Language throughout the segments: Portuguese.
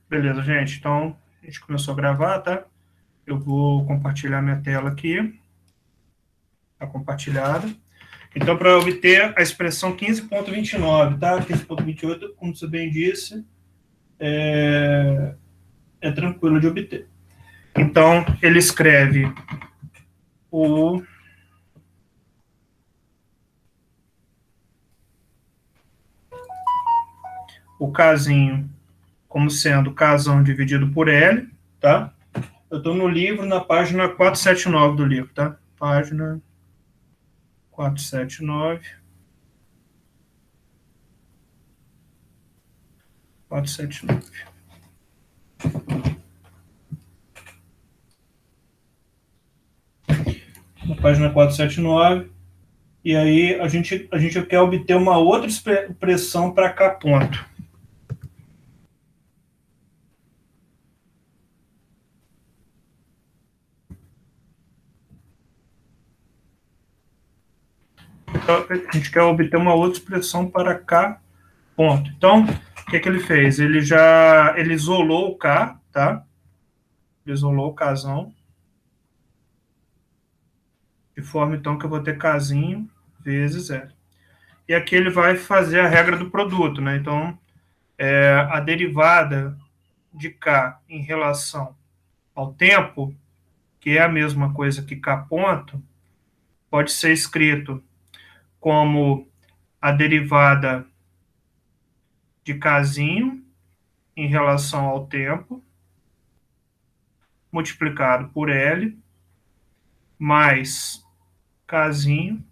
Beleza, gente. Então, a gente começou a gravar, tá? Eu vou compartilhar minha tela aqui. Está compartilhada. Então, para obter a expressão 15,29, tá? 15,28, como você bem disse, é tranquilo de obter. Então, ele escreve o casinho como sendo casão dividido por L, tá? Eu estou no livro, na página 479 do livro, tá? Página 479. 479. Na página 479. E aí a gente quer obter uma outra expressão para K ponto. Então, a gente quer obter uma outra expressão para K ponto. Então, o que ele fez? Ele isolou o K, tá? Ele isolou o Kzão, de forma então que eu vou ter Kzinho vezes L. E aqui ele vai fazer a regra do produto, né? Então, a derivada de K em relação ao tempo, que é a mesma coisa que K ponto, pode ser escrito como a derivada de Kzinho em relação ao tempo, multiplicado por L, mais Kzinho,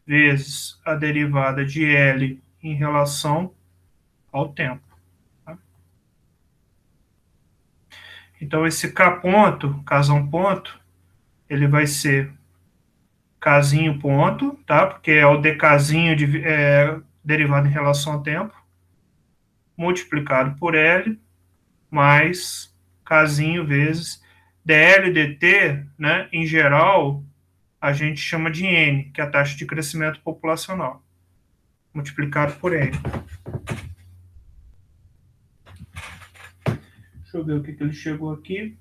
vezes a derivada de L em relação ao tempo. Tá? Então, esse K ponto, Kzão ponto, ele vai ser Kzinho ponto, tá? Porque é o dkzinho derivado em relação ao tempo, multiplicado por L, mais Kzinho vezes dl dt, né, em geral, a gente chama de N, que é a taxa de crescimento populacional, multiplicado por N. Deixa eu ver o que ele chegou aqui.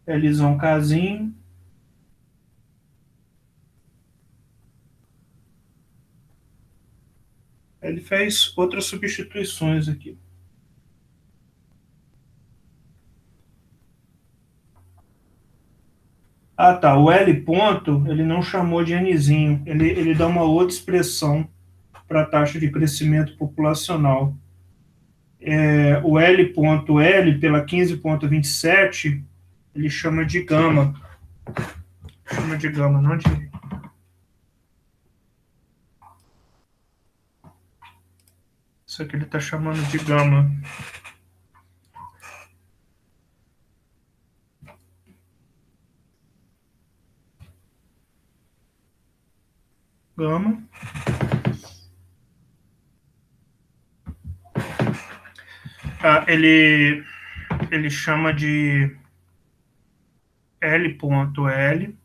Lzão Kzinho. Ele fez outras substituições aqui. Ah, tá. O L ponto, ele não chamou de Nzinho. Ele dá uma outra expressão para a taxa de crescimento populacional. O L ponto L, pela 15,27, ele chama de gama. Chama de gama, não de... Isso aqui ele está chamando de gama. Gama. Ele chama de L ponto L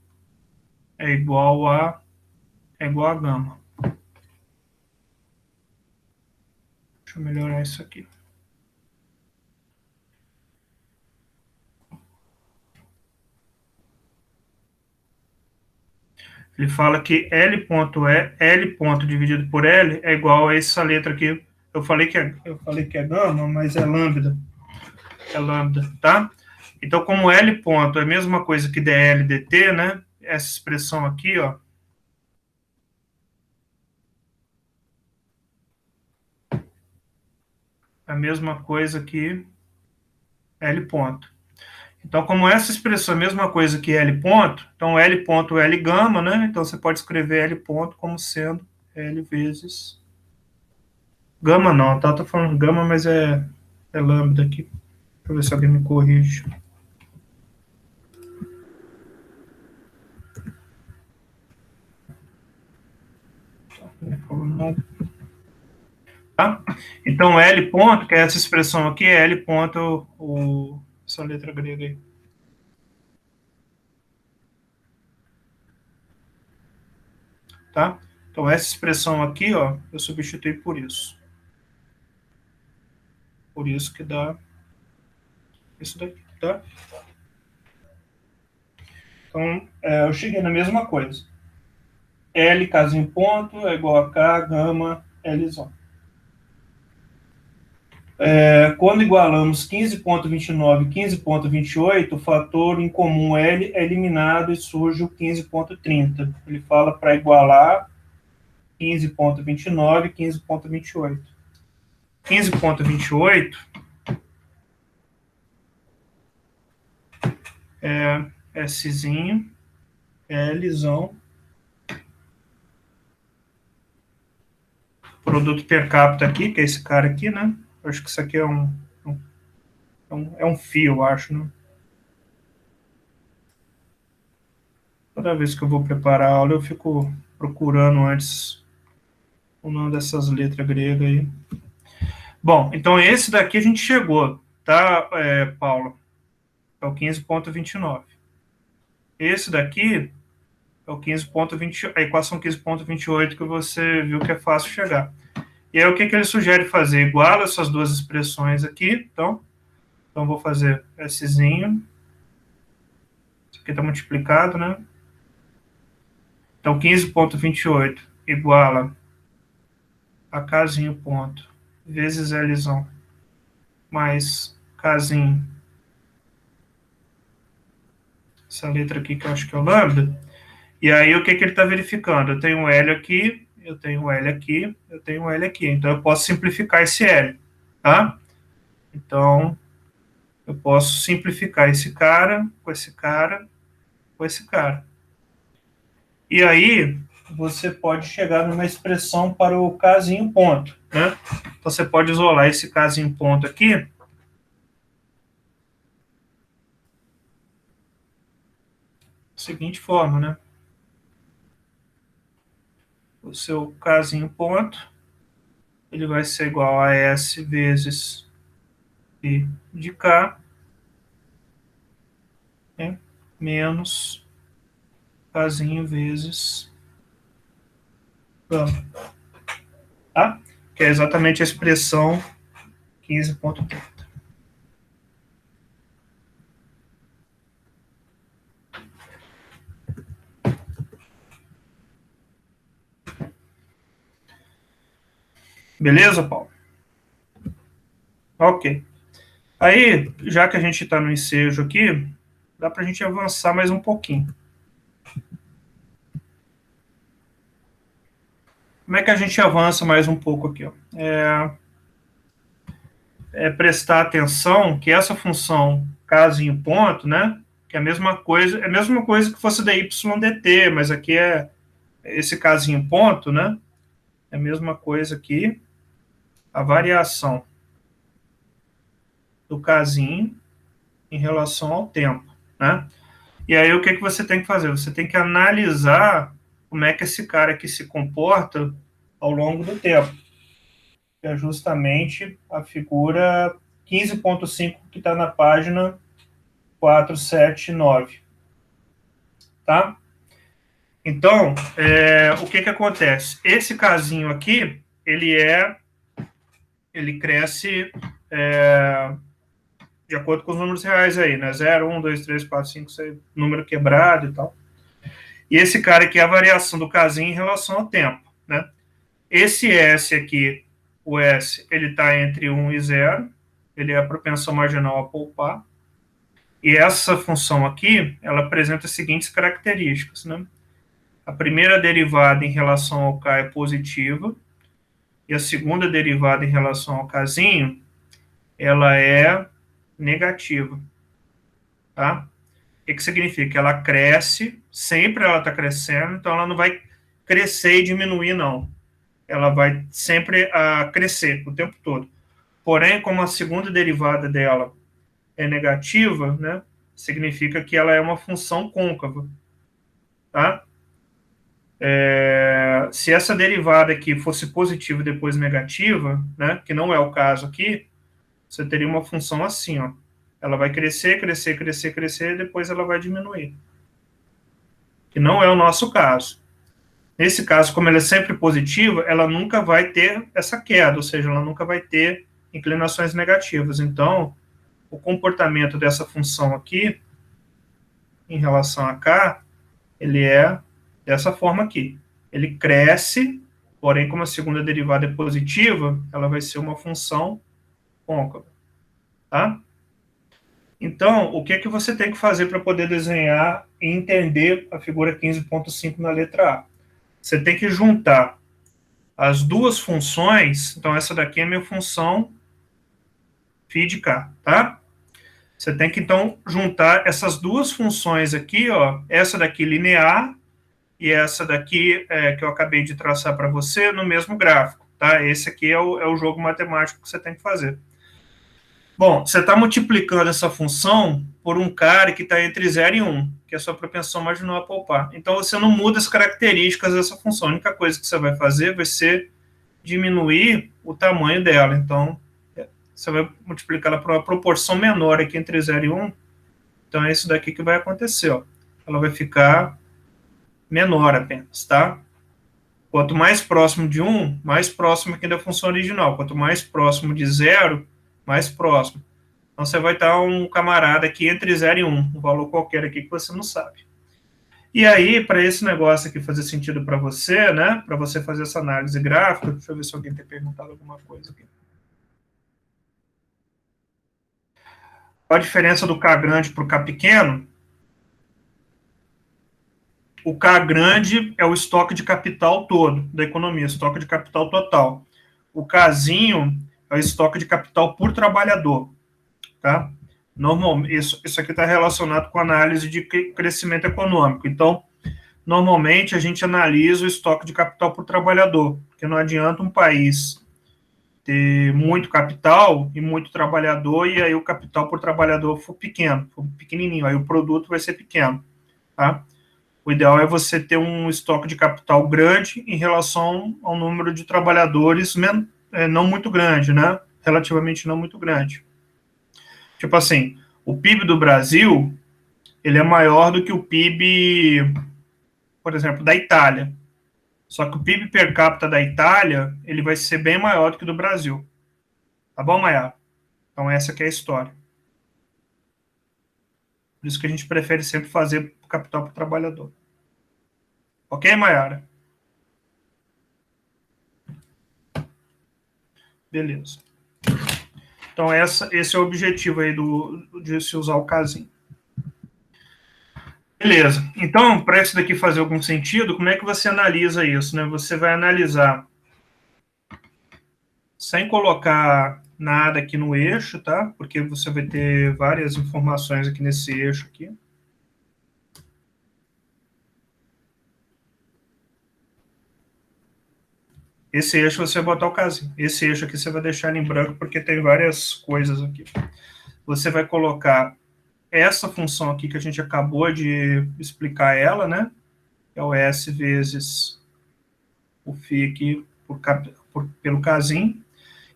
é igual a gama. Deixa eu melhorar isso aqui. Ele fala que L ponto dividido por L é igual a essa letra aqui. Eu falei que é gama, mas é lambda. É lambda, tá? Então, como L ponto é a mesma coisa que dl dt, né? Essa expressão aqui, ó. É a mesma coisa que L ponto. Então, como essa expressão é a mesma coisa que L ponto, então L ponto é L gama, né? Então, você pode escrever L ponto como sendo L vezes... Gama não, tá? Tô falando gama, mas é lambda aqui. Deixa eu ver se alguém me corrige. Não falou nada. Tá? Então, L ponto, que é essa expressão aqui, é L ponto, essa letra grega aí. Tá? Então, essa expressão aqui, ó, eu substituí por isso. Por isso que dá isso daqui, tá? Então, eu cheguei na mesma coisa. L casinho ponto é igual a K gama Lzão. Quando igualamos 15,29 e 15,28, o fator em comum L é eliminado e surge o 15,30. Ele fala para igualar 15,29 e 15,28. 15,28 é Szinho, Lzão, produto per capita aqui, que é esse cara aqui, né? Eu acho que isso aqui é um fio, eu acho, né? Toda vez que eu vou preparar a aula, eu fico procurando antes o nome dessas letras gregas aí. Bom, então esse daqui a gente chegou, tá, Paulo? É o 15,29. Esse daqui é o 15,20, a equação 15,28 que você viu que é fácil chegar. E aí o que ele sugere fazer? Iguala essas duas expressões aqui, então vou fazer Szinho. Isso aqui está multiplicado, né? Então 15,28 iguala a Kzinho ponto vezes Lzão mais Kzinho, essa letra aqui que eu acho que é o lambda. E aí o que ele está verificando? Eu tenho um L aqui, eu tenho um L aqui, eu tenho um L aqui. Então eu posso simplificar esse L, tá? Então eu posso simplificar esse cara com esse cara com esse cara. E aí você pode chegar numa expressão para o casinho ponto, né? Então você pode isolar esse casinho ponto aqui da seguinte forma, né? O seu casinho ponto, ele vai ser igual a S vezes I de K, né? Menos casinho vezes gama, tá? Que é exatamente a expressão 15,30. Beleza, Paulo? Ok. Aí, já que a gente está no ensejo aqui, dá para a gente avançar mais um pouquinho. Como é que a gente avança mais um pouco aqui? Ó? Prestar atenção que essa função casinho ponto, né? Que é a mesma coisa que fosse dy dt, mas aqui é esse casinho ponto, né? É a mesma coisa aqui, a variação do casinho em relação ao tempo, né? E aí o que você tem que fazer? Você tem que analisar como é que esse cara aqui se comporta ao longo do tempo. Que é justamente a figura 15,5 que está na página 479. Tá? Então, o que acontece? Esse casinho aqui, ele cresce de acordo com os números reais aí, né? 0, 1, 2, 3, 4, 5, 6, número quebrado e tal. E esse cara aqui é a variação do casinho em relação ao tempo, né? Esse S aqui, o S, ele está entre 1 e 0, ele é a propensão marginal a poupar. E essa função aqui, ela apresenta as seguintes características, né? A primeira derivada em relação ao K é positiva, e a segunda derivada em relação ao Kzinho, ela é negativa, tá? O que significa? Ela cresce, sempre ela está crescendo, então ela não vai crescer e diminuir, não. Ela vai sempre crescer o tempo todo. Porém, como a segunda derivada dela é negativa, né, significa que ela é uma função côncava, tá? Se essa derivada aqui fosse positiva e depois negativa, né, que não é o caso aqui, você teria uma função assim, ó. Ela vai crescer, crescer, crescer, crescer, e depois ela vai diminuir. Que não é o nosso caso. Nesse caso, como ela é sempre positiva, ela nunca vai ter essa queda, ou seja, ela nunca vai ter inclinações negativas. Então, o comportamento dessa função aqui, em relação a K, ele é dessa forma aqui. Ele cresce, porém, como a segunda derivada é positiva, ela vai ser uma função côncava, tá? Então, o que que você tem que fazer para poder desenhar e entender a figura 15.5 na letra A? Você tem que juntar as duas funções. Então, essa daqui é a minha função φ de k, tá? Você tem que, então, juntar essas duas funções aqui, ó, essa daqui linear e essa daqui que eu acabei de traçar para você no mesmo gráfico, tá? Esse aqui é o jogo matemático que você tem que fazer. Bom, você está multiplicando essa função por um cara que está entre 0 e 1, que é a sua propensão marginal a poupar. Então, você não muda as características dessa função. A única coisa que você vai fazer vai ser diminuir o tamanho dela. Então, você vai multiplicar ela por uma proporção menor aqui entre 0 e 1. Então, é isso daqui que vai acontecer. Ó. Ela vai ficar menor apenas, tá? Quanto mais próximo de 1, mais próximo aqui da função original. Quanto mais próximo de 0, mais próximo. Então, você vai estar um camarada aqui entre 0 e 1, um valor qualquer aqui que você não sabe. E aí, para esse negócio aqui fazer sentido para você, né, para você fazer essa análise gráfica, deixa eu ver se alguém tem perguntado alguma coisa aqui. Qual a diferença do K grande para o K pequeno? O K grande é o estoque de capital todo da economia, estoque de capital total. O Kzinho é o estoque de capital por trabalhador, tá? Normalmente, isso aqui está relacionado com a análise de crescimento econômico. Então, normalmente a gente analisa o estoque de capital por trabalhador, porque não adianta um país ter muito capital e muito trabalhador, e aí o capital por trabalhador for pequeno, for pequenininho, aí o produto vai ser pequeno, tá? O ideal é você ter um estoque de capital grande em relação ao número de trabalhadores não muito grande, né? Relativamente não muito grande. Tipo assim, o PIB do Brasil, ele é maior do que o PIB, por exemplo, da Itália. Só que o PIB per capita da Itália, ele vai ser bem maior do que o do Brasil. Tá bom, Maiara? Então, essa aqui é a história. Por isso que a gente prefere sempre fazer capital para o trabalhador. Ok, Maiara? Beleza. Então, esse é o objetivo aí de se usar o casinho. Beleza. Então, para isso daqui fazer algum sentido, como é que você analisa isso? Né? Você vai analisar sem colocar nada aqui no eixo, tá? Porque você vai ter várias informações aqui nesse eixo aqui. Esse eixo você vai botar o casinho. Esse eixo aqui você vai deixar ele em branco porque tem várias coisas aqui. Você vai colocar essa função aqui que a gente acabou de explicar ela, né? É o S vezes o φ aqui pelo casinho.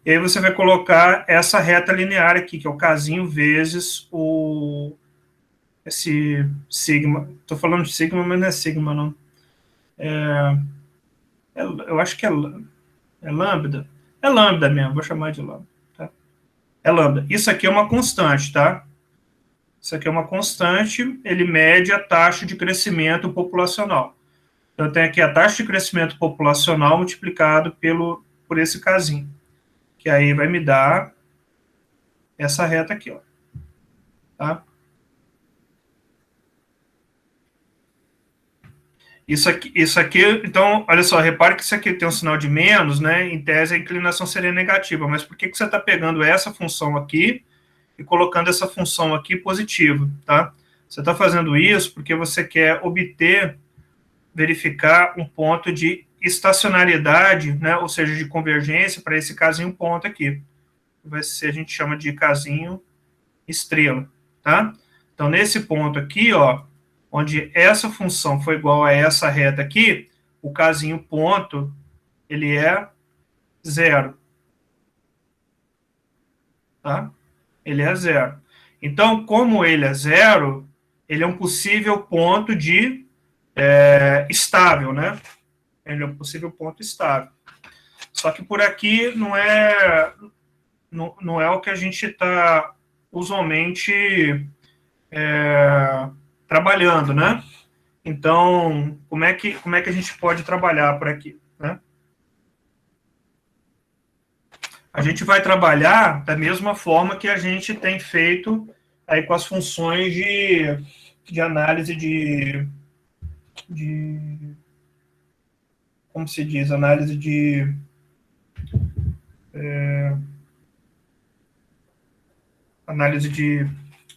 E aí você vai colocar essa reta linear aqui, que é o casinho vezes esse sigma. Estou falando de sigma, mas não é sigma, não. Eu acho que é lambda. É lambda mesmo, vou chamar de lambda. Tá? É lambda. Isso aqui é uma constante, tá? Isso aqui é uma constante, ele mede a taxa de crescimento populacional. Então, eu tenho aqui a taxa de crescimento populacional multiplicado por esse casinho, que aí vai me dar essa reta aqui, ó. Tá? Isso aqui, então, olha só, repare que isso aqui tem um sinal de menos, né? Em tese, a inclinação seria negativa, mas por que você está pegando essa função aqui e colocando essa função aqui positiva, tá? Você está fazendo isso porque você quer verificar um ponto de estacionariedade, né? Ou seja, de convergência para esse casinho ponto aqui. Vai ser, a gente chama de casinho estrela, tá? Então, nesse ponto aqui, ó, onde essa função foi igual a essa reta aqui, o casinho ponto, ele é zero. Tá? Ele é zero. Então, como ele é zero, ele é um possível ponto de estável, né? Ele é um possível ponto estável. Só que por aqui não é não é o que a gente está usualmente trabalhando, né? Então, como é que a gente pode trabalhar por aqui, né? A gente vai trabalhar da mesma forma que a gente tem feito aí com as funções de análise de como se diz, análise de análise de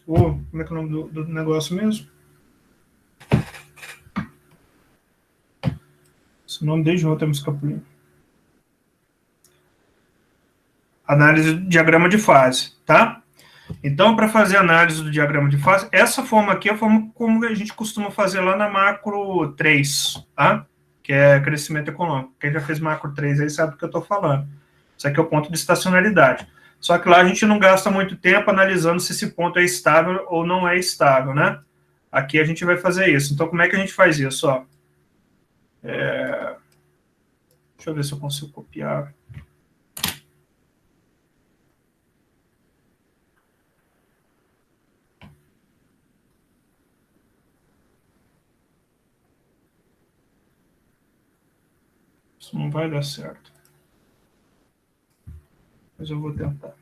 como é que é o nome do negócio mesmo? Esse nome desde ontem me escapuliu. Análise do diagrama de fase, tá? Então, para fazer análise do diagrama de fase, essa forma aqui é a forma como a gente costuma fazer lá na macro 3, tá? Que é crescimento econômico. Quem já fez macro 3 aí sabe do que eu estou falando. Isso aqui é o ponto de estacionalidade. Só que lá a gente não gasta muito tempo analisando se esse ponto é estável ou não é estável, né? Aqui a gente vai fazer isso. Então, como é que a gente faz isso? Ó, deixa eu ver se eu consigo copiar. Isso não vai dar certo. Mas eu vou tentar.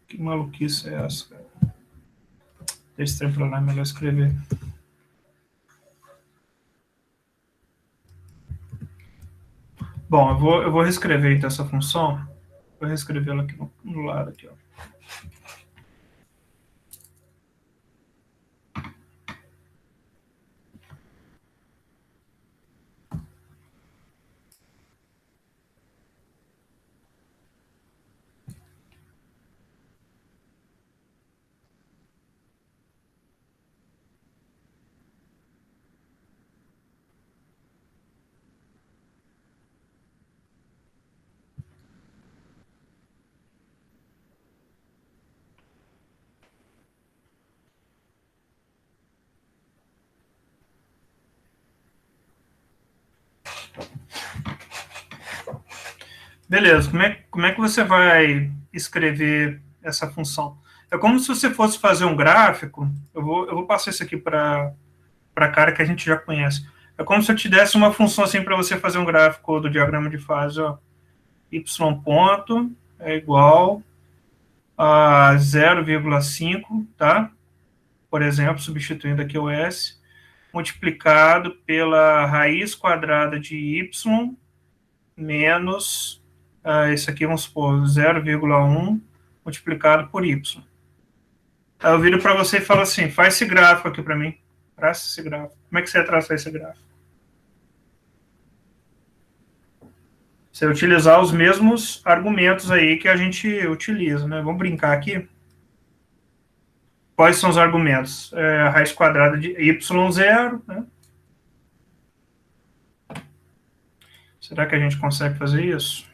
Que maluquice é essa, cara? Deixa esse trem pra lá, é melhor escrever. Bom, eu vou reescrever então essa função. Vou reescrevê-la aqui no lado. Aqui, ó. Beleza, como é que você vai escrever essa função? É como se você fosse fazer um gráfico. Eu vou passar isso aqui para a cara que a gente já conhece. É como se eu te desse uma função assim para você fazer um gráfico do diagrama de fase. Ó. Y ponto é igual a 0,5, tá? Por exemplo, substituindo aqui o S, multiplicado pela raiz quadrada de Y menos, isso aqui vamos supor, 0,1 multiplicado por Y. Aí eu viro para você e falo assim, faz esse gráfico aqui para mim. Traça esse gráfico. Como é que você vai traçar esse gráfico? Você vai utilizar os mesmos argumentos aí que a gente utiliza, né? Vamos brincar aqui. Quais são os argumentos? A raiz quadrada de y0, né? Será que a gente consegue fazer isso?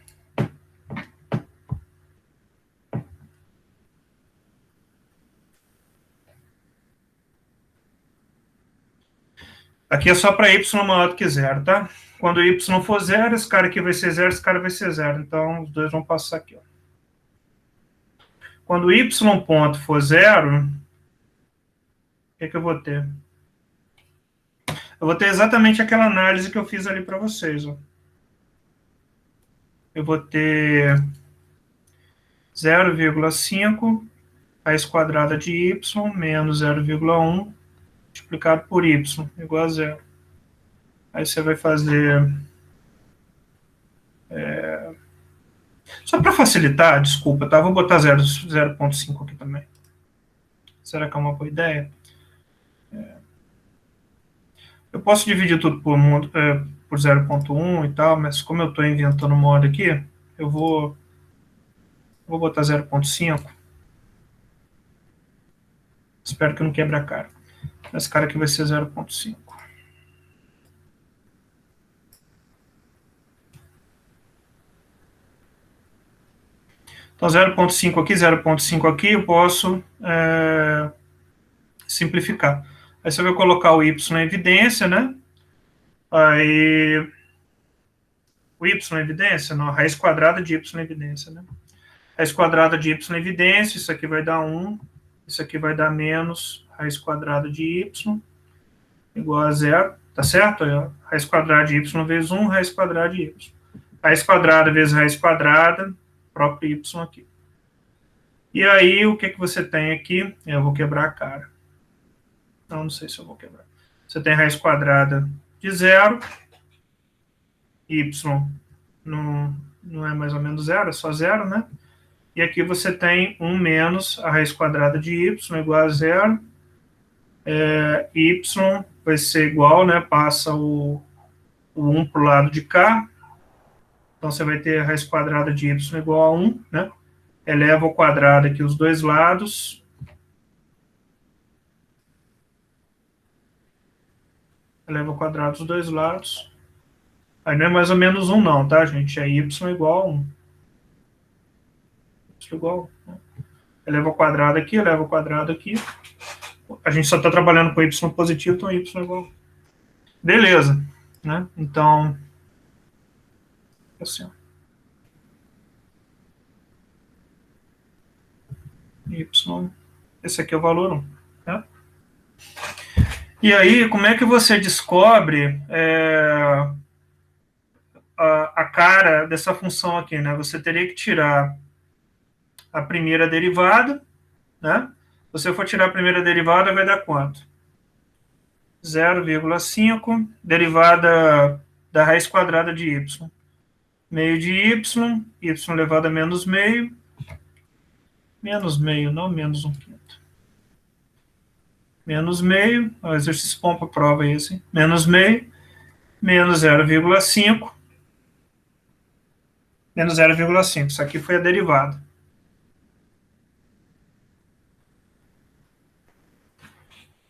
Aqui é só para y maior do que zero, tá? Quando y for zero, esse cara aqui vai ser zero, esse cara vai ser zero. Então, os dois vão passar aqui. Ó. Quando y ponto for zero, o que eu vou ter? Eu vou ter exatamente aquela análise que eu fiz ali para vocês. Ó. Eu vou ter 0,5 raiz quadrada de y menos 0,1 multiplicado por y igual a zero. Aí você vai fazer... Só para facilitar, desculpa, tá? Vou botar 0,5 aqui também. Será que é uma boa ideia? Eu posso dividir tudo por 0,1 e tal, mas como eu estou inventando modo aqui, eu vou botar 0,5. Espero que não quebre a cara. Esse cara aqui vai ser 0,5. Então, 0,5 aqui, 0,5 aqui, eu posso simplificar. Aí você vai colocar o y na evidência, né? Aí o y em evidência? Não, raiz quadrada de y em evidência, né? Raiz quadrada de y em evidência, isso aqui vai dar 1, isso aqui vai dar menos raiz quadrada de y, igual a zero, tá certo? Raiz quadrada de y vezes 1, raiz quadrada de y. Raiz quadrada vezes raiz quadrada, próprio y aqui. E aí, o que você tem aqui? Eu vou quebrar a cara. Não sei se eu vou quebrar. Você tem raiz quadrada de zero, y não é mais ou menos zero, é só zero, né? E aqui você tem 1 menos a raiz quadrada de y igual a zero. Y vai ser igual, né? Passa o 1 para o lado de cá. Então, você vai ter a raiz quadrada de y igual a 1, né? Eleva ao quadrado aqui os dois lados. Eleva ao quadrado os dois lados. Aí não é mais ou menos 1 não, tá, gente? É y igual a 1. Y igual a 1. Eleva ao quadrado aqui, eleva ao quadrado aqui. A gente só está trabalhando com y positivo, então y igual a 1. Beleza, né? Então, assim, ó. Y, esse aqui é o valor 1. Tá? E aí, como é que você descobre a cara dessa função aqui, né? Você teria que tirar a primeira derivada, né? Se você for tirar a primeira derivada, vai dar quanto? 0,5 derivada da raiz quadrada de y. Meio de y elevado a menos meio, não menos 1/5. Menos meio, o exercício bom para a prova é esse, menos meio, menos 0,5, menos 0,5, isso aqui foi a derivada.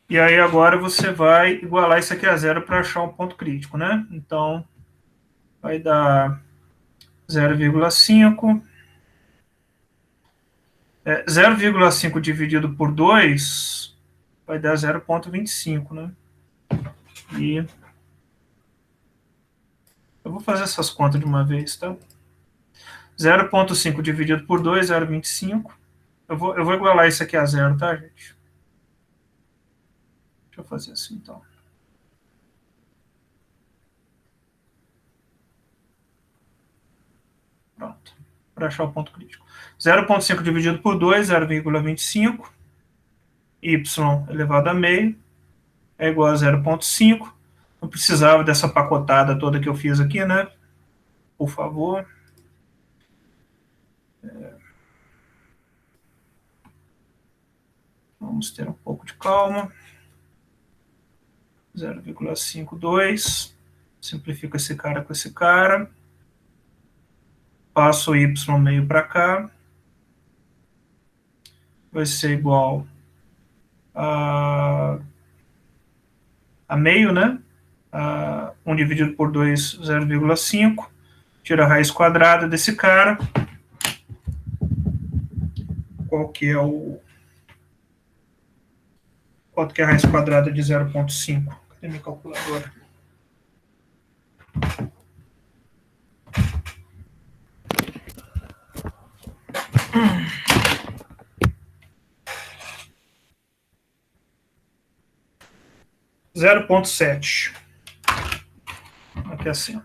E aí agora você vai igualar isso aqui a zero para achar um ponto crítico, né? Então, vai dar 0,5. 0,5 dividido por 2 vai dar 0,25, né? E eu vou fazer essas contas de uma vez, tá? 0,5 dividido por 2, 0,25. Eu vou igualar isso aqui a zero, tá, gente? Deixa eu fazer assim, então. Pronto. Para achar o ponto crítico. 0,5 dividido por 2, 0,25. Y elevado a meio é igual a 0,5. Não precisava dessa pacotada toda que eu fiz aqui, né? Por favor. Vamos ter um pouco de calma. 0,52. Simplifica esse cara com esse cara. Passo o y meio para cá. Vai ser igual a meio, né? 1 dividido por 2, 0,5. Tira a raiz quadrada desse cara. Qual que é quanto que é a raiz quadrada de 0,5? Cadê minha calculadora? Zero 0,7. Aqui assim.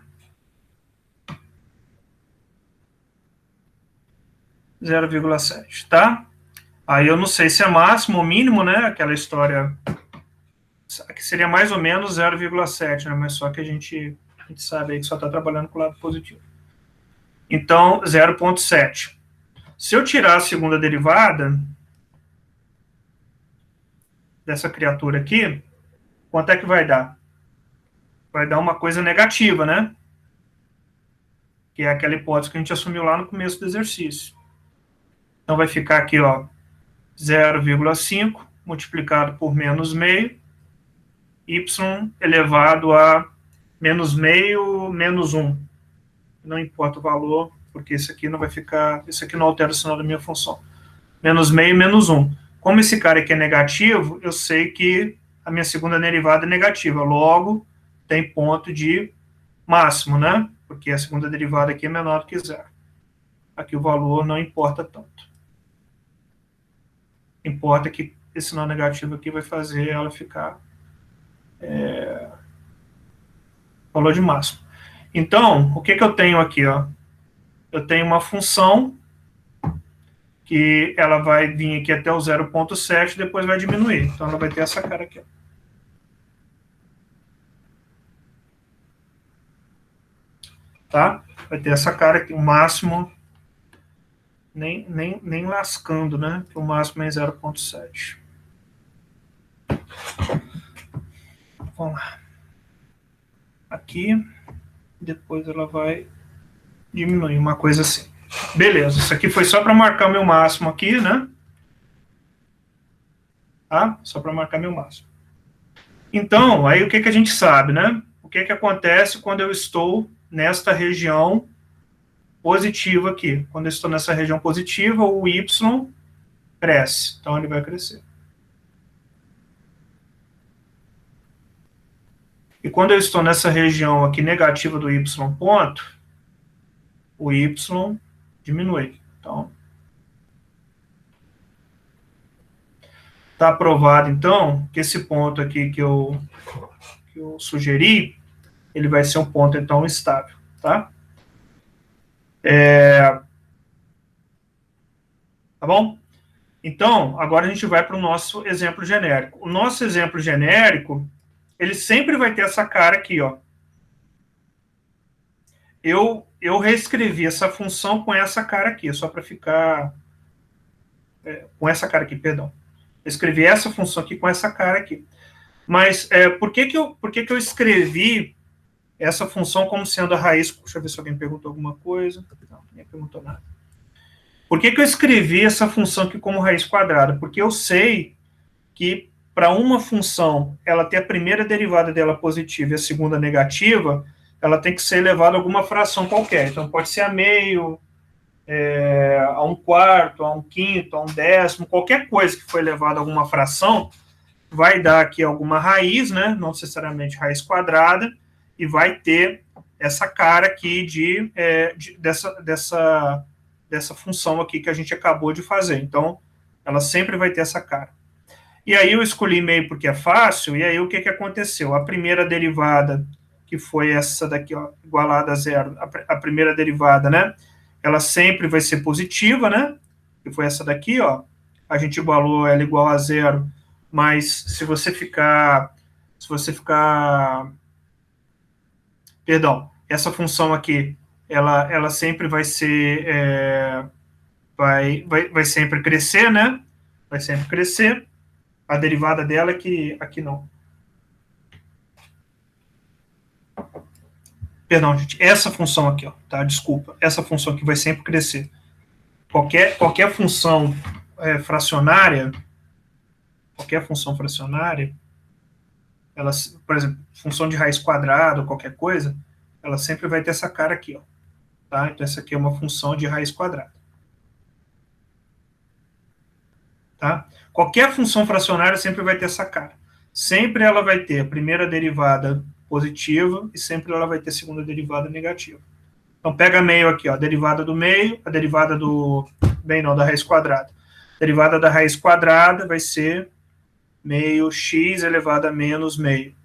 0,7, tá? Aí eu não sei se é máximo ou mínimo, né? Aquela história que seria mais ou menos 0,7, né? Mas só que a gente sabe aí que só está trabalhando com o lado positivo. Então, 0,7. Se eu tirar a segunda derivada dessa criatura aqui, quanto é que vai dar? Vai dar uma coisa negativa, né? Que é aquela hipótese que a gente assumiu lá no começo do exercício. Então, vai ficar aqui, ó, 0,5 multiplicado por menos meio, y elevado a menos meio, menos 1. Não importa o valor, porque isso aqui não vai ficar, isso aqui não altera o sinal da minha função. Menos meio, menos 1. Como esse cara aqui é negativo, eu sei que a minha segunda derivada é negativa, logo tem ponto de máximo, né? porque a segunda derivada aqui é menor do que zero. Aqui o valor não importa tanto. Importa que esse sinal negativo aqui vai fazer ela ficar valor de máximo. Então, o que eu tenho aqui? Ó? Eu tenho uma função que ela vai vir aqui até o 0,7 e depois vai diminuir. Então, ela vai ter essa cara aqui. Ó. Tá? Vai ter essa cara aqui, o máximo, nem lascando, né? O máximo é 0,7. Vamos lá. Aqui, depois ela vai diminuir, uma coisa assim. Beleza, isso aqui foi só para marcar meu máximo aqui, né? Tá? Só para marcar meu máximo. Então, aí o que a gente sabe, né? O que acontece quando eu estou nesta região positiva aqui? Quando eu estou nessa região positiva, o y cresce. Então, ele vai crescer. E quando eu estou nessa região aqui negativa do y ponto, o y diminui. Então, está aprovado, então, que esse ponto aqui que eu sugeri, ele vai ser um ponto, então, estável, tá? Tá bom? Então, agora a gente vai para o nosso exemplo genérico. O nosso exemplo genérico, ele sempre vai ter essa cara aqui, ó. Eu reescrevi essa função com essa cara aqui, só para ficar... com essa cara aqui, perdão. Eu escrevi essa função aqui com essa cara aqui. Mas por que eu escrevi essa função como sendo a raiz? Deixa eu ver se alguém perguntou alguma coisa. Não, ninguém perguntou nada. Por que eu escrevi essa função aqui como raiz quadrada? Porque eu sei que para uma função ela ter a primeira derivada dela positiva e a segunda negativa, ela tem que ser elevada a alguma fração qualquer. Então pode ser a meio, a um quarto, a um quinto, a um décimo, qualquer coisa que for elevada a alguma fração, vai dar aqui alguma raiz, né? Não necessariamente raiz quadrada, e vai ter essa cara aqui dessa função aqui que a gente acabou de fazer. Então, ela sempre vai ter essa cara. E aí eu escolhi meio porque é fácil, e aí o que aconteceu? A primeira derivada, que foi essa daqui, ó, igualada a zero, a primeira derivada, né? Ela sempre vai ser positiva, né? Que foi essa daqui, ó. A gente igualou ela igual a zero, mas se você ficar... Perdão, essa função aqui, ela sempre vai ser... vai sempre crescer, né? Vai sempre crescer. A derivada dela é que aqui não. Perdão, gente. Essa função aqui, ó, tá? Desculpa. Essa função aqui vai sempre crescer. Qualquer função fracionária, ela, por exemplo, função de raiz quadrada ou qualquer coisa, ela sempre vai ter essa cara aqui, ó. Tá? Então, essa aqui é uma função de raiz quadrada. Tá? Qualquer função fracionária sempre vai ter essa cara. Sempre ela vai ter a primeira derivada positiva e sempre ela vai ter a segunda derivada negativa. Então, pega meio aqui, ó, a derivada do meio, a derivada do... Bem, não, da raiz quadrada. A derivada da raiz quadrada vai ser meio x elevado a menos meio.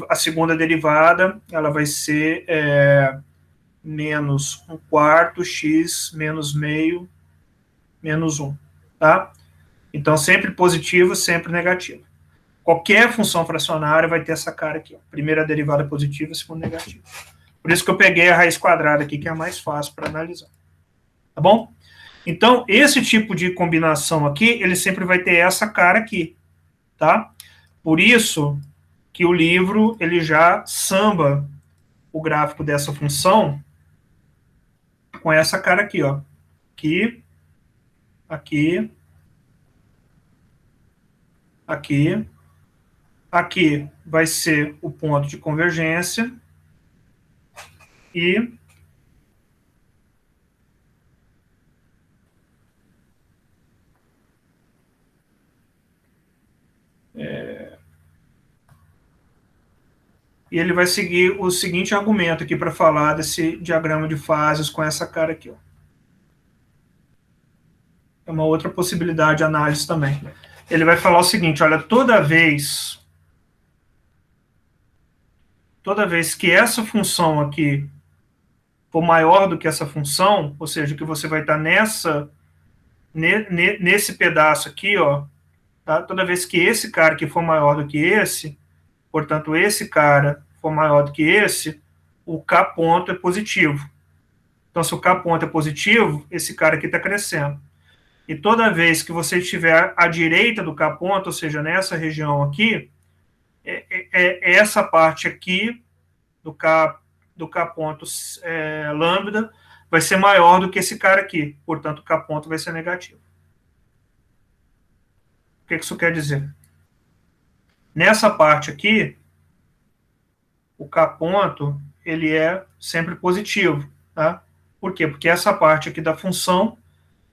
A segunda derivada, ela vai ser menos 1/4 x menos meio menos 1. Tá? Então, sempre positivo, sempre negativo. Qualquer função fracionária vai ter essa cara aqui. Ó. Primeira derivada positiva, segunda negativa. Por isso que eu peguei a raiz quadrada aqui, que é mais fácil para analisar. Tá bom? Então, esse tipo de combinação aqui, ele sempre vai ter essa cara aqui. Tá? Por isso que o livro, ele já samba o gráfico dessa função com essa cara aqui, ó. Aqui, aqui, aqui. Aqui vai ser o ponto de convergência e E ele vai seguir o seguinte argumento aqui para falar desse diagrama de fases com essa cara aqui. Ó. É uma outra possibilidade de análise também. Ele vai falar o seguinte, olha, toda vez que essa função aqui for maior do que essa função, ou seja, que você vai estar nesse pedaço aqui, ó, tá? Toda vez que esse cara aqui for maior do que esse, portanto, esse cara for maior do que esse, o K ponto é positivo. Então, se o K ponto é positivo, esse cara aqui está crescendo. E toda vez que você estiver à direita do K ponto, ou seja, nessa região aqui, essa parte aqui do K ponto lambda vai ser maior do que esse cara aqui. Portanto, o K ponto vai ser negativo. O que isso quer dizer? Nessa parte aqui, o K ponto, ele é sempre positivo, tá? Por quê? Porque essa parte aqui da função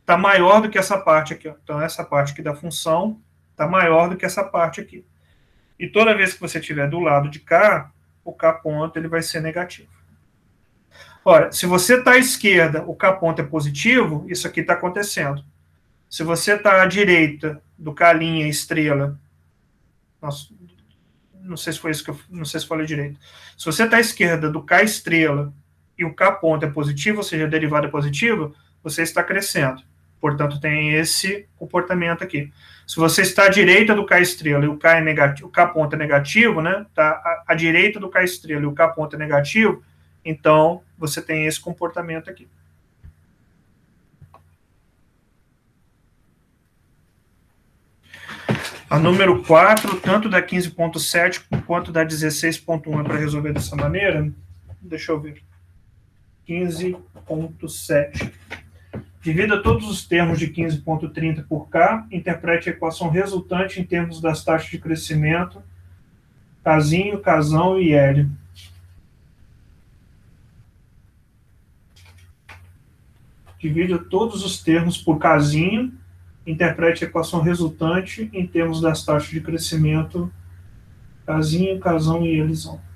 está maior do que essa parte aqui. Ó. Então, essa parte aqui da função está maior do que essa parte aqui. E toda vez que você estiver do lado de cá, o K ponto ele vai ser negativo. Ora, se você está à esquerda, o K ponto é positivo, isso aqui está acontecendo. Se você está à direita do K' estrela, nossa, não sei se foi isso que não sei se falei direito. Se você está à esquerda do K estrela e o K ponto é positivo, ou seja, a derivada é positiva, você está crescendo. Portanto, tem esse comportamento aqui. Se você está à direita do K estrela e o K é negativo, o K ponto é negativo, né? Está à direita do K estrela e o K ponto é negativo, então você tem esse comportamento aqui. A número 4, tanto da 15.7 quanto da 16.1 é para resolver dessa maneira. Deixa eu ver. 15.7. Divida todos os termos de 15.30 por K, interprete a equação resultante em termos das taxas de crescimento, Kzinho, Kzão e L. Divida todos os termos por Kzinho, interprete a equação resultante em termos das taxas de crescimento, Kzinho, Kzão e Lzão.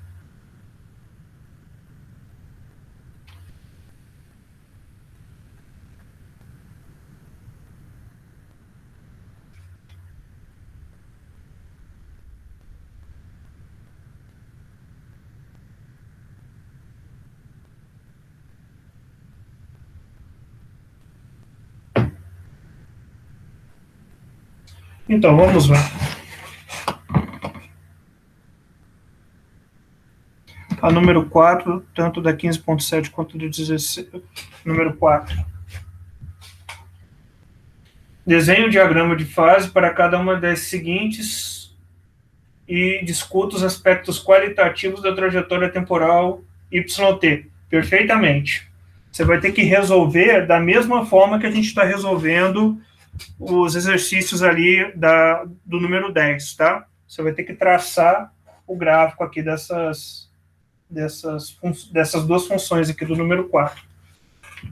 Então, vamos lá. A número 4, tanto da 15.7 quanto do 16. Número 4. Desenhe um diagrama de fase para cada uma das seguintes e discuta os aspectos qualitativos da trajetória temporal YT. Perfeitamente. Você vai ter que resolver da mesma forma que a gente está resolvendo os exercícios ali do número 10, tá? Você vai ter que traçar o gráfico aqui dessas duas funções aqui do número 4.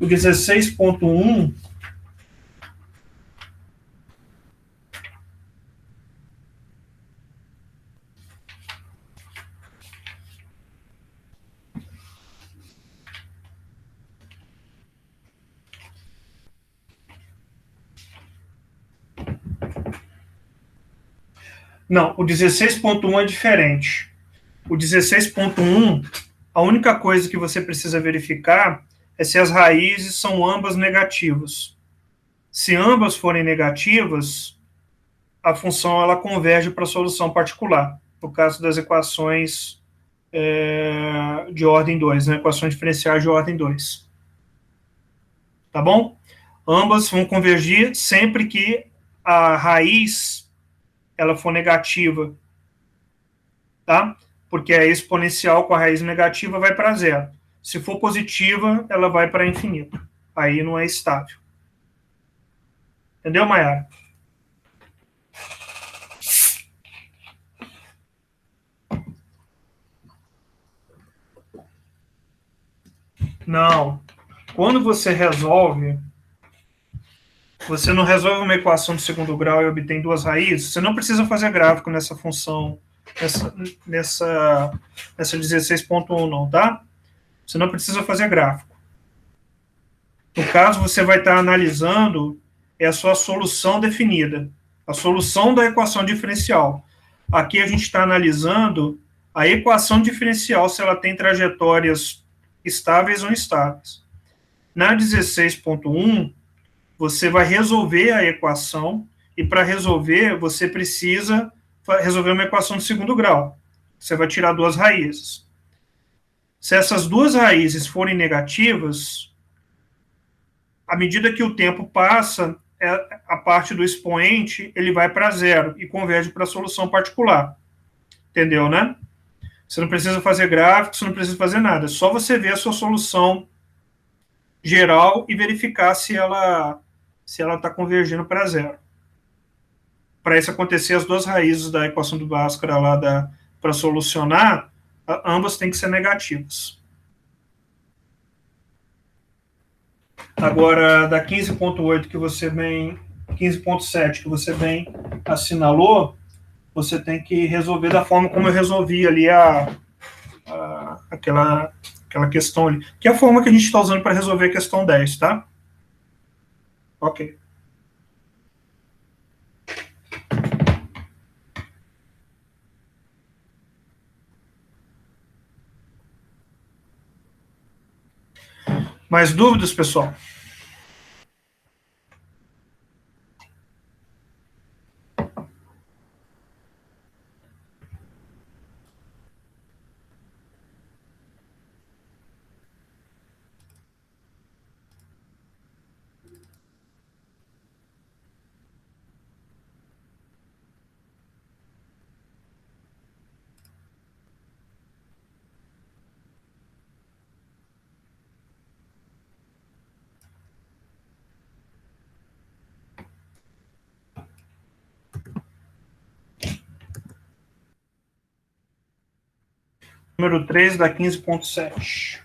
O 16.1 Não, o 16.1 é diferente. O 16.1, a única coisa que você precisa verificar é se as raízes são ambas negativas. Se ambas forem negativas, a função ela converge para a solução particular, no caso das equações de ordem 2, né? Equações diferenciais de ordem 2. Tá bom? Ambas vão convergir sempre que a raiz ela for negativa, tá? Porque a exponencial com a raiz negativa vai para zero. Se for positiva, ela vai para infinito. Aí não é estável. Entendeu, Mayara? Não. Quando você resolve, você não resolve uma equação de segundo grau e obtém duas raízes, você não precisa fazer gráfico nessa função nessa 16.1 não, tá? Você não precisa fazer gráfico. No caso, você vai estar analisando a sua solução definida, a solução da equação diferencial. Aqui a gente está analisando a equação diferencial, se ela tem trajetórias estáveis ou instáveis. Na 16.1, você vai resolver a equação, e para resolver, você precisa resolver uma equação de segundo grau. Você vai tirar duas raízes. Se essas duas raízes forem negativas, à medida que o tempo passa, a parte do expoente ele vai para zero e converge para a solução particular. Entendeu, né? Você não precisa fazer gráfico, você não precisa fazer nada. É só você ver a sua solução geral e verificar se ela está convergindo para zero. Para isso acontecer, as duas raízes da equação do Bhaskara lá para solucionar, ambas têm que ser negativas. Agora, da 15.8 que você bem, 15.7 que você bem assinalou, você tem que resolver da forma como eu resolvi ali aquela questão ali, que é a forma que a gente está usando para resolver a questão 10, tá? Ok. Mais dúvidas, pessoal? Número 3 da 15.7.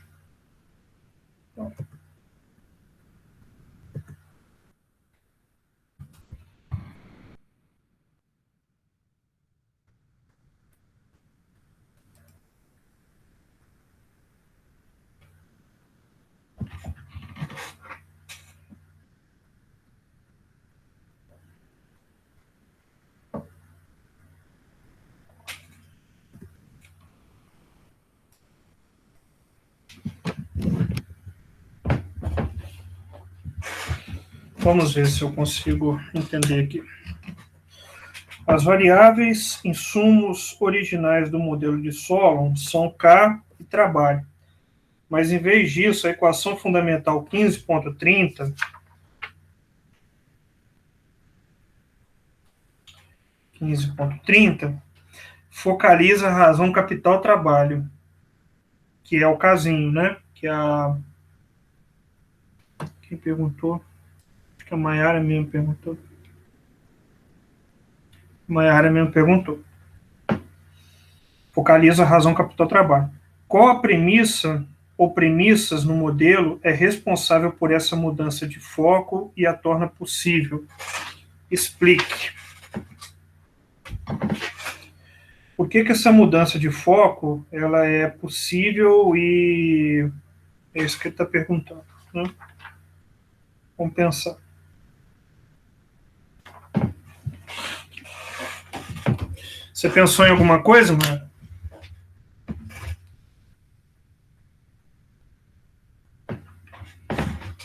Vamos ver se eu consigo entender aqui. As variáveis insumos originais do modelo de Solon são K e trabalho. Mas, em vez disso, a equação fundamental 15.30 focaliza a razão capital trabalho, que é o casinho, né? Que quem perguntou? Acho que a Maiara mesmo perguntou. Maiara mesmo perguntou. Focaliza a razão capital trabalho. Qual a premissa ou premissas no modelo é responsável por essa mudança de foco e a torna possível? Explique. Por que essa mudança de foco ela é possível e é isso que ele está perguntando, né? Vamos pensar. Você pensou em alguma coisa, Mara?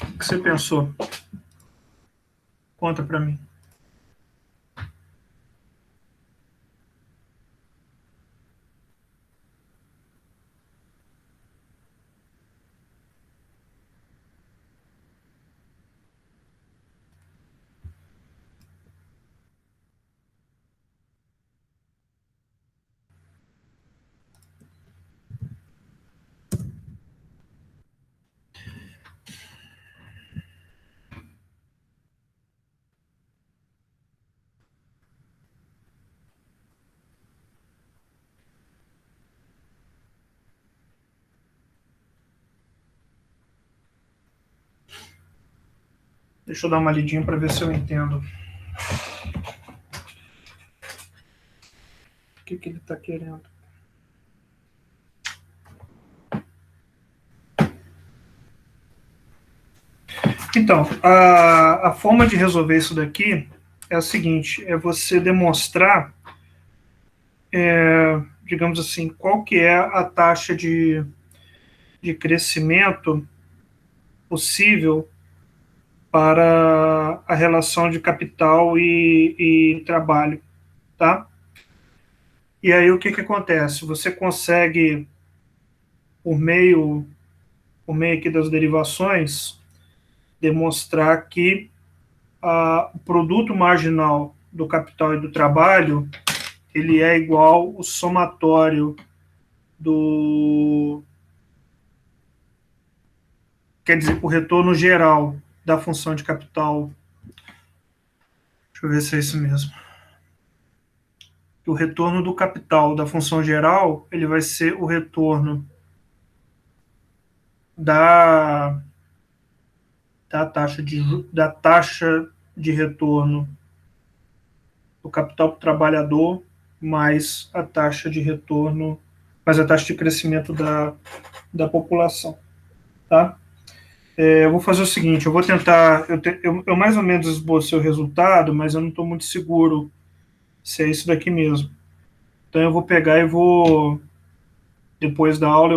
O que você pensou? Conta para mim. Deixa eu dar uma lidinha para ver se eu entendo. que ele está querendo. Então, a forma de resolver isso daqui é a seguinte, é você demonstrar, digamos assim, qual que é a taxa de crescimento possível para a relação de capital e trabalho, tá? E aí o que acontece? Você consegue, por meio aqui das derivações, demonstrar que o produto marginal do capital e do trabalho ele é igual ao somatório do... Quer dizer, o retorno geral da função de capital. Deixa eu ver se é isso mesmo. O retorno do capital da função geral ele vai ser o retorno da taxa de retorno do capital para o trabalhador mais a taxa de retorno, mais a taxa de crescimento da população, tá? Eu vou fazer o seguinte, eu vou tentar, eu mais ou menos esbocei o resultado, mas eu não estou muito seguro se é isso daqui mesmo. Então eu vou pegar e vou, depois da aula,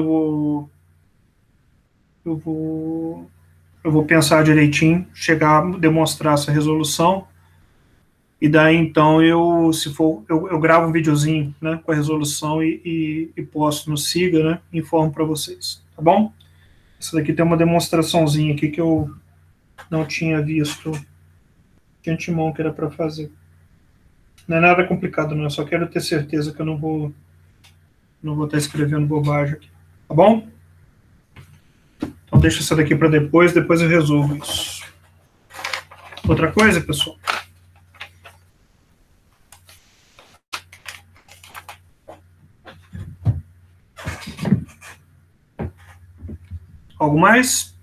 eu vou pensar direitinho, chegar a demonstrar essa resolução, e daí então se for, eu gravo um videozinho, né, com a resolução e posto no Siga, né, informo para vocês, tá bom? Isso daqui tem uma demonstraçãozinha aqui que eu não tinha visto de antemão que era para fazer. Não é nada complicado, não, eu só quero ter certeza que eu não vou estar escrevendo bobagem aqui, tá bom? Então deixa essa daqui para depois eu resolvo isso. Outra coisa, pessoal? Algo mais?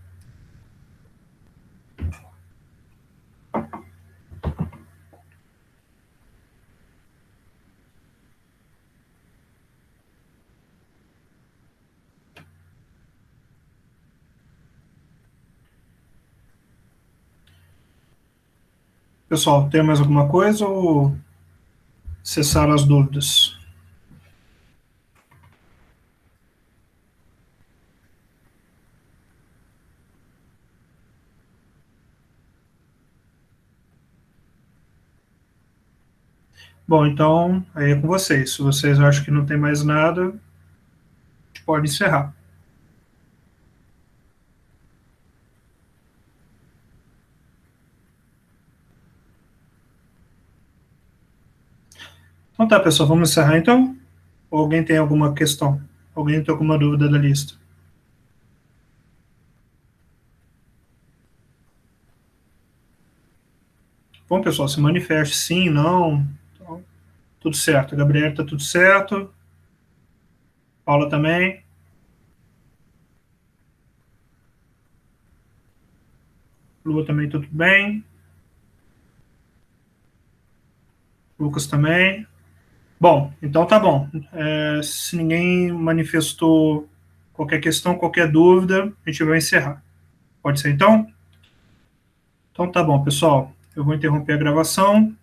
Pessoal, tem mais alguma coisa ou cessaram as dúvidas? Bom, então, aí é com vocês. Se vocês acham que não tem mais nada, a gente pode encerrar. Então tá, pessoal, vamos encerrar então? Ou alguém tem alguma questão? Alguém tem alguma dúvida da lista? Bom, pessoal, se manifeste sim, não. Então, tudo certo. A Gabriela tá tudo certo. Paula também. Lua também tudo bem. Lucas também. Bom, então tá bom. Se ninguém manifestou qualquer questão, qualquer dúvida, a gente vai encerrar. Pode ser então? Então tá bom, pessoal. Eu vou interromper a gravação.